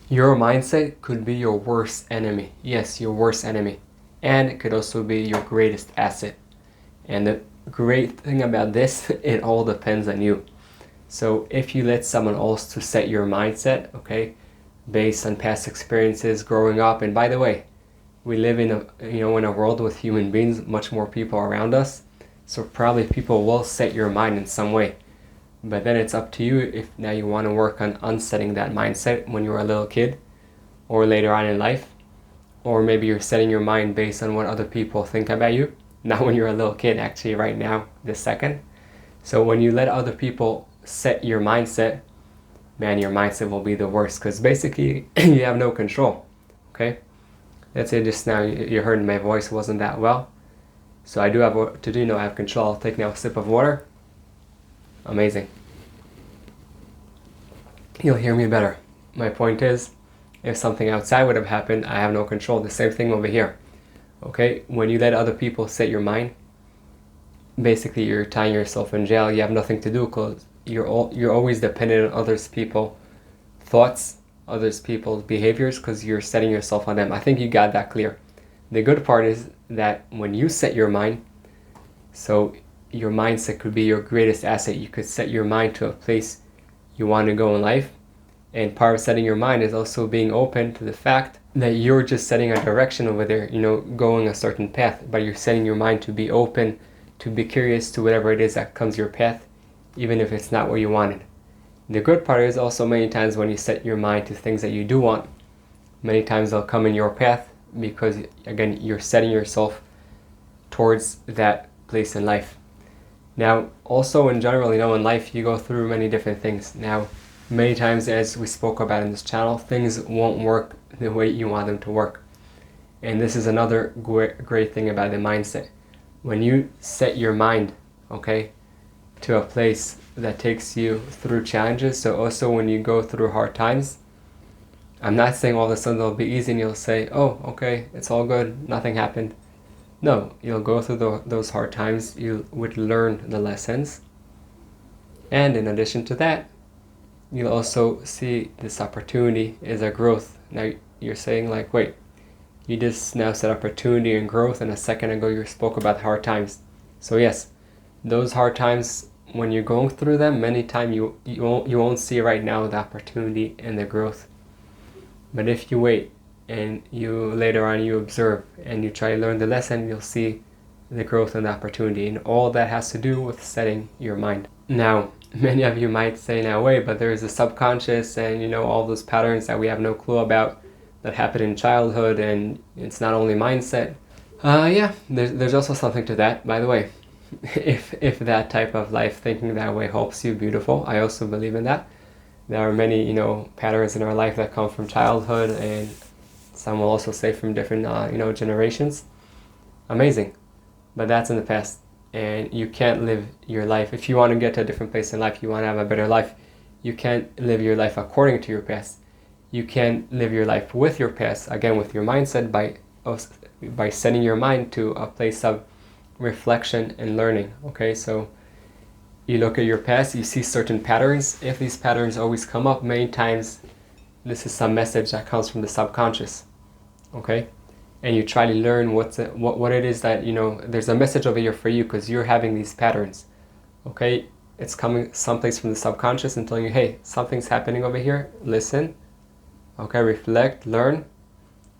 Your mindset could be your worst enemy. Yes, your worst enemy. And it could also be your greatest asset. And the great thing about this, it all depends on you. So if you let someone else to set your mindset, okay, based on past experiences growing up, and by the way, we live in a world with human beings, much more people around us. So probably people will set your mind in some way. But then it's up to you if now you want to work on unsetting that mindset when you were a little kid or later on in life. Or maybe you're setting your mind based on what other people think about you. Not when you're a little kid, actually, right now, this second. So when you let other people set your mindset, man, your mindset will be the worst because basically you have no control. Okay? Let's say just now you heard my voice wasn't that well. So I do have what to do. I have control. I'll take now a sip of water. Amazing. You'll hear me better. My point is, if something outside would have happened, I have no control. The same thing over here. Okay? When you let other people set your mind, basically you're tying yourself in jail. You have nothing to do because you're always dependent on others people's thoughts, others people's behaviors, because you're setting yourself on them. I think you got that clear. The good part is that when you set your mind, so your mindset could be your greatest asset. You could set your mind to a place you want to go in life. And part of setting your mind is also being open to the fact that you're just setting a direction over there, going a certain path. But you're setting your mind to be open, to be curious to whatever it is that comes your path, even if it's not what you wanted. The good part is also many times when you set your mind to things that you do want, many times they'll come in your path because, again, you're setting yourself towards that place in life. Now, also in general, in life you go through many different things. Now, many times, as we spoke about in this channel, things won't work the way you want them to work. And this is another great thing about the mindset. When you set your mind, okay, to a place that takes you through challenges, so also when you go through hard times, I'm not saying all of a sudden it'll be easy and you'll say, oh, okay, it's all good, nothing happened. No, you'll go through those hard times, you would learn the lessons. And in addition to that, you'll also see this opportunity as a growth. Now you're saying like, wait, you just now said opportunity and growth, and a second ago you spoke about hard times. So yes, those hard times, when you're going through them, many times you won't see right now the opportunity and the growth. But if you wait and you later on you observe and you try to learn the lesson, you'll see the growth and the opportunity. And all that has to do with setting your mind. Now, many of you might say, now wait, but there's the subconscious and all those patterns that we have no clue about that happen in childhood, and it's not only mindset. Yeah, there's also something to that, by the way. If that type of life thinking that way helps you, beautiful. I also believe in that. There are many, patterns in our life that come from childhood, and some will also say from different, generations. Amazing. But that's in the past. And you can't live your life. If you want to get to a different place in life, you want to have a better life, you can't live your life according to your past. You can live your life with your past, again, with your mindset, by setting your mind to a place of reflection and learning. Okay, so you look at your past, you see certain patterns. If these patterns always come up, many times this is some message that comes from the subconscious. Okay, and you try to learn what it is that there's a message over here for you because you're having these patterns. Okay, it's coming someplace from the subconscious and telling you, hey, something's happening over here, listen. Okay, reflect, learn.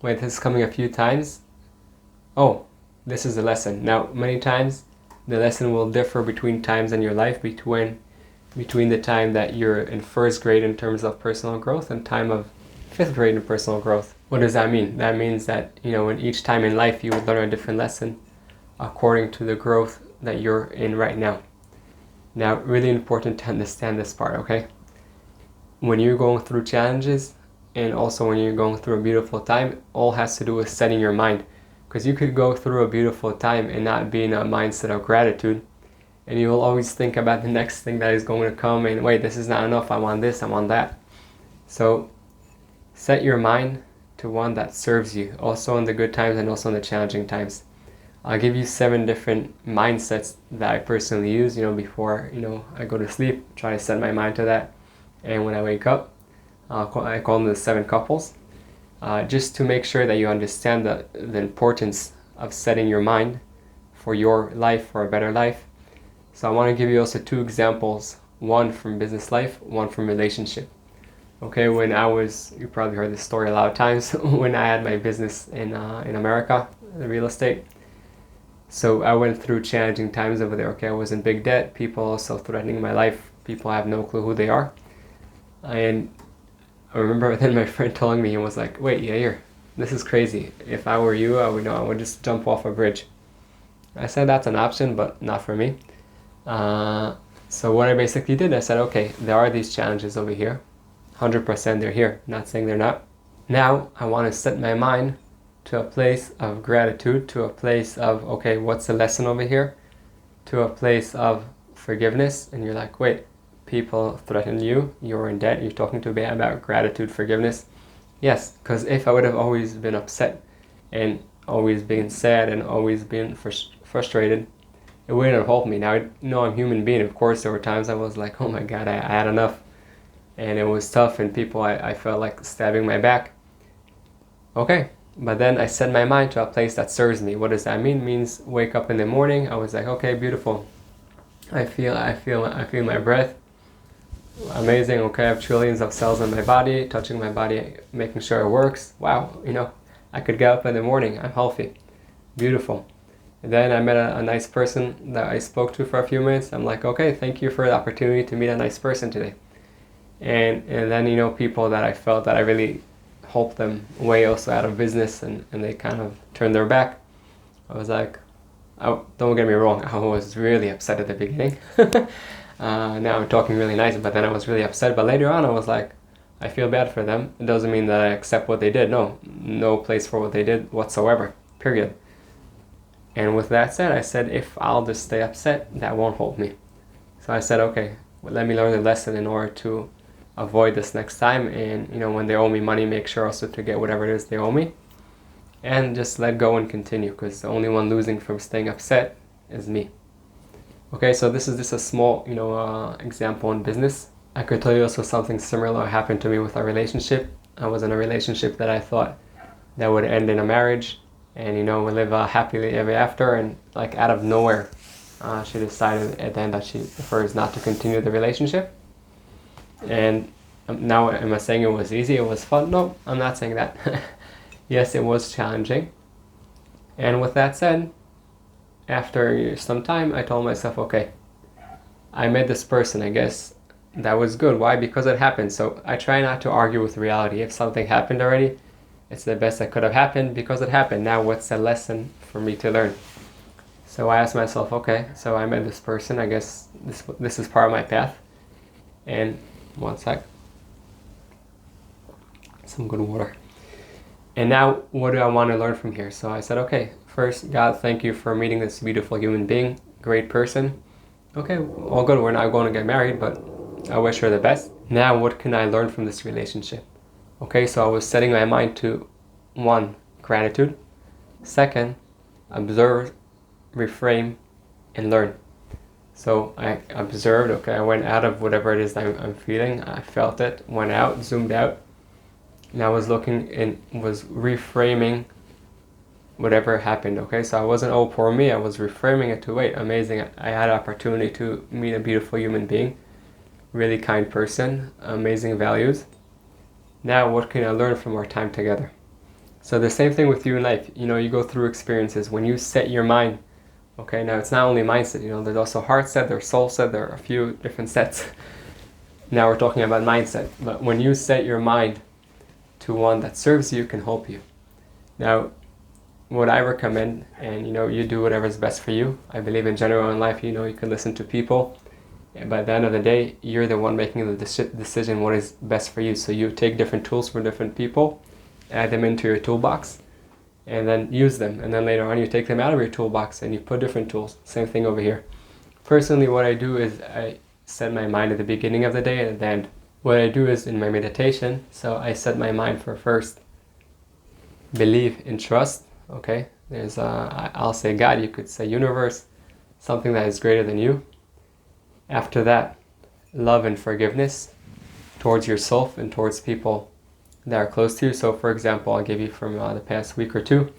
Wait, this is coming a few times. Oh, this is the lesson. Now, many times the lesson will differ between times in your life, between the time that you're in first grade in terms of personal growth and time of fifth grade in personal growth. What does that mean? That means that in each time in life you would learn a different lesson according to the growth that you're in right now. Now, really important to understand this part, okay? When you're going through challenges, and also when you're going through a beautiful time, all has to do with setting your mind. Because you could go through a beautiful time and not be in a mindset of gratitude, and you will always think about the next thing that is going to come, and wait, this is not enough, I want this, I want that. So set your mind to one that serves you, also in the good times and also in the challenging times. I'll give you 7 different mindsets that I personally use, before, I go to sleep, try to set my mind to that. And when I wake up, I call them the 7 couples, just to make sure that you understand the importance of setting your mind for your life, for a better life. So I want to give you also 2 examples, one from business life, one from relationship. Okay, you probably heard this story a lot of times, when I had my business in America, the real estate. So I went through challenging times over there. Okay, I was in big debt, people also threatening my life, people have no clue who they are. And I remember then my friend telling me, he was like, wait, Yair, this is crazy. If I were you, I would just jump off a bridge. I said that's an option, but not for me. So what I basically did, I said, okay, there are these challenges over here. 100% they're here, not saying they're not. Now I want to set my mind to a place of gratitude, to a place of, okay, what's the lesson over here? To a place of forgiveness. And you're like, wait, people threaten you, you're in debt, you're talking to me about gratitude, forgiveness. Yes, because if I would have always been upset and always been sad and always been frustrated, it wouldn't have helped me. Now, I'm a human being. Of course, there were times I was like, oh my God, I had enough. And it was tough, and people, I felt like stabbing my back. Okay, but then I set my mind to a place that serves me. What does that mean? It means wake up in the morning. I was like, okay, beautiful. I feel my breath. Amazing. Okay, I have trillions of cells in my body, touching my body, making sure it works. Wow, I could get up in the morning. I'm healthy. Beautiful. And then I met a nice person that I spoke to for a few minutes. I'm like, okay, thank you for the opportunity to meet a nice person today. And then, people that I felt that I really helped them way also out of business, and they kind of turned their back. I was like, oh, don't get me wrong, I was really upset at the beginning. Now I'm talking really nice, but then I was really upset. But later on I was like, I feel bad for them. It doesn't mean that I accept what they did. No place for what they did whatsoever, period. And with that said, I said, if I'll just stay upset, that won't help me. So I said, okay, let me learn the lesson in order to avoid this next time. And when they owe me money, make sure also to get whatever it is they owe me, and just let go and continue, because the only one losing from staying upset is me. Okay, so this is just a small example in business. I could tell you also something similar happened to me with a relationship. I was in a relationship that I thought that would end in a marriage, and we live happily ever after, and like out of nowhere she decided at the end that she prefers not to continue the relationship. And now, am I saying it was easy, it was fun? No, I'm not saying that. Yes, it was challenging. And with that said, after some time, I told myself, okay, I met this person, I guess that was good. Why? Because it happened. So I try not to argue with reality. If something happened already, it's the best that could have happened because it happened. Now what's the lesson for me to learn? So I asked myself, okay, so I met this person, I guess this is part of my path. And one sec. Some good water. And now, what do I want to learn from here? So I said, okay, first, God, thank you for meeting this beautiful human being, great person. Okay, all good, we're not going to get married, but I wish her the best. Now, what can I learn from this relationship? Okay, so I was setting my mind to 1, gratitude. 2, observe, reframe, and learn. So I observed, okay, I went out of whatever it is that I'm feeling. I felt it, went out, zoomed out. And I was looking and was reframing whatever happened, okay? So I wasn't, oh, poor me. I was reframing it to, wait, amazing. I had an opportunity to meet a beautiful human being, really kind person, amazing values. Now what can I learn from our time together? So the same thing with you in life. You go through experiences. When you set your mind, okay, now it's not only mindset, there's also heart set, there's soul set, there are a few different sets. Now we're talking about mindset. But when you set your mind to one that serves you, can help you. Now, what I recommend, and you do whatever's best for you. I believe in general in life, you can listen to people. And by the end of the day, you're the one making the decision what is best for you. So you take different tools for different people, add them into your toolbox, and then use them. And then later on, you take them out of your toolbox and you put different tools. Same thing over here. Personally, what I do is I set my mind at the beginning of the day and at the end. What I do is in my meditation, so I set my mind for first, believe and trust. Okay, there's I'll say God, you could say universe, something that is greater than you. After that, love and forgiveness. towards yourself and towards people that are close to you. So for example, I'll give you from the past week or two.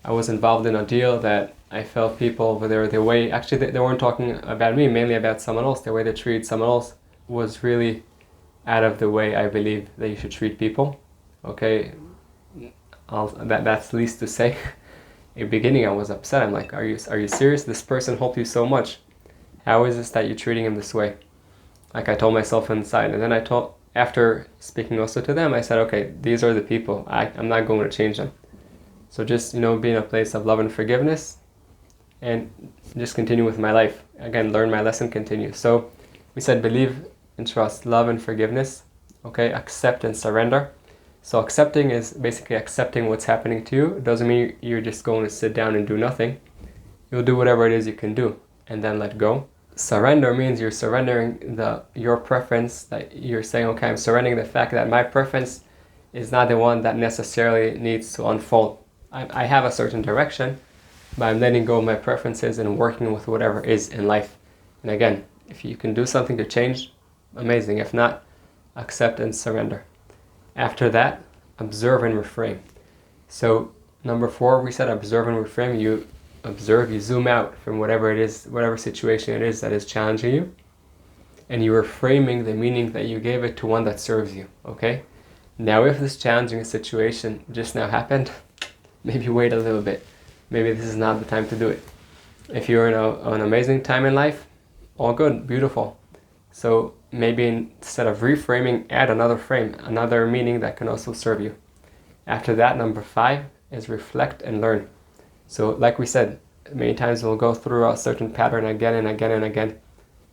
I was involved in a deal that I felt people over there, the way, actually they weren't talking about me, mainly about someone else, the way they treated someone else was really out of the way I believe that you should treat people. Okay, that's the least to say. In the beginning I was upset. I'm like, are you serious? This person helped you so much. How is this that you're treating him this way? Like I told myself inside, and then after speaking also to them, I said, okay, these are the people. I'm not going to change them. So just, be in a place of love and forgiveness and just continue with my life. Again, learn my lesson, continue. So we said believe and trust, love and forgiveness. Okay, accept and surrender. So accepting is basically accepting what's happening to you. It doesn't mean you're just going to sit down and do nothing. You'll do whatever it is you can do and then let go. Surrender means you're surrendering your preference, that you're saying, okay, I'm surrendering the fact that my preference is not the one that necessarily needs to unfold. I have a certain direction, but I'm letting go of my preferences and working with whatever is in life. And again, if you can do something to change, amazing. If not, accept and surrender. After that, observe and reframe. So number 4, we said observe and reframe. You observe, you zoom out from whatever it is, whatever situation it is that is challenging you, and you are framing the meaning that you gave it to one that serves you. Okay, now if this challenging situation just now happened, maybe wait a little bit. Maybe this is not the time to do it. If you're in an amazing time in life, all good, beautiful. So maybe instead of reframing, add another frame, another meaning that can also serve you. After that, number 5 is reflect and learn. So like we said, many times we'll go through a certain pattern again and again and again.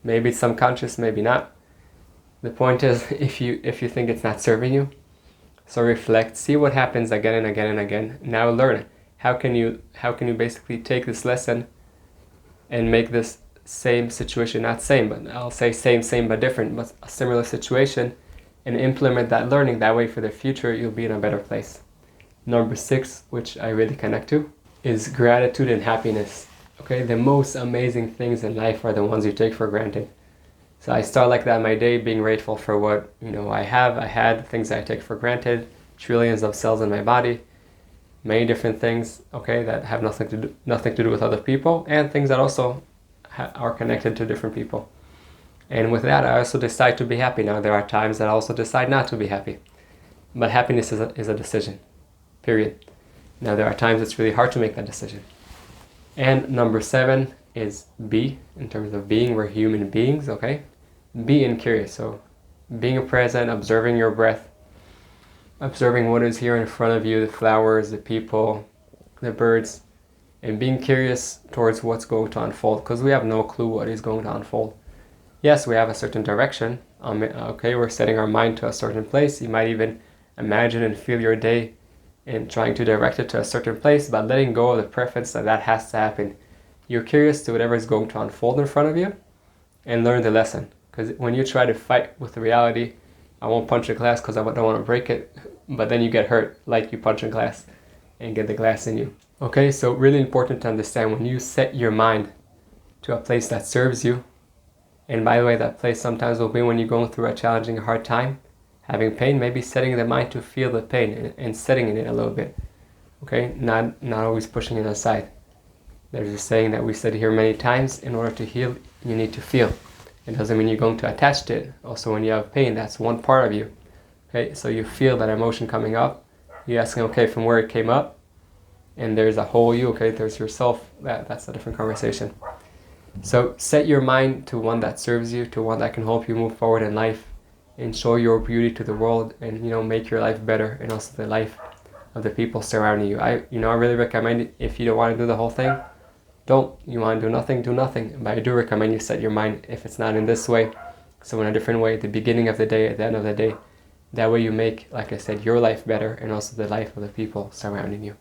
Maybe it's subconscious, maybe not. The point is, if you think it's not serving you, so reflect, see what happens again and again and again. Now learn. How can you basically take this lesson and make this same situation, not same, but I'll say same but different, but a similar situation, and implement that learning. That way for the future, you'll be in a better place. Number 6, which I really connect to, is gratitude and happiness. Okay, the most amazing things in life are the ones you take for granted. So I start like that my day, being grateful for what I had, things I take for granted, trillions of cells in my body, many different things, okay, that have nothing to do with other people, and things that also are connected to different people. And with that, I also decide to be happy. Now there are times that I also decide not to be happy, but happiness is a decision, period. Now there are times it's really hard to make that decision. And number 7 is be, in terms of being, we're human beings, okay? Be and curious. So being present, observing your breath, observing what is here in front of you, the flowers, the people, the birds, and being curious towards what's going to unfold, because we have no clue what is going to unfold. Yes, we have a certain direction. Okay, we're setting our mind to a certain place. You might even imagine and feel your day in trying to direct it to a certain place, but letting go of the preference that has to happen. You're curious to whatever is going to unfold in front of you and learn the lesson. Because when you try to fight with reality, I won't punch a glass because I don't want to break it, but then you get hurt, like you punch a glass and get the glass in you. Okay, so really important to understand, when you set your mind to a place that serves you, and by the way, that place sometimes will be when you're going through a challenging, hard time, having pain, maybe setting the mind to feel the pain and sitting in it a little bit. Okay, not always pushing it aside. There's a saying that we said here many times, in order to heal, you need to feel. It doesn't mean you're going to attach to it. Also, when you have pain, that's one part of you. Okay, so you feel that emotion coming up. You're asking, okay, from where it came up, and there's a whole you, okay, there's yourself. That's a different conversation. So set your mind to one that serves you, to one that can help you move forward in life and show your beauty to the world, and make your life better, and also the life of the people surrounding you. I really recommend it. If you don't want to do the whole thing, don't. You want to do nothing, but I do recommend you set your mind, if it's not in this way, so in a different way, at the beginning of the day, at the end of the day. That way you make, like I said, your life better, and also the life of the people surrounding you.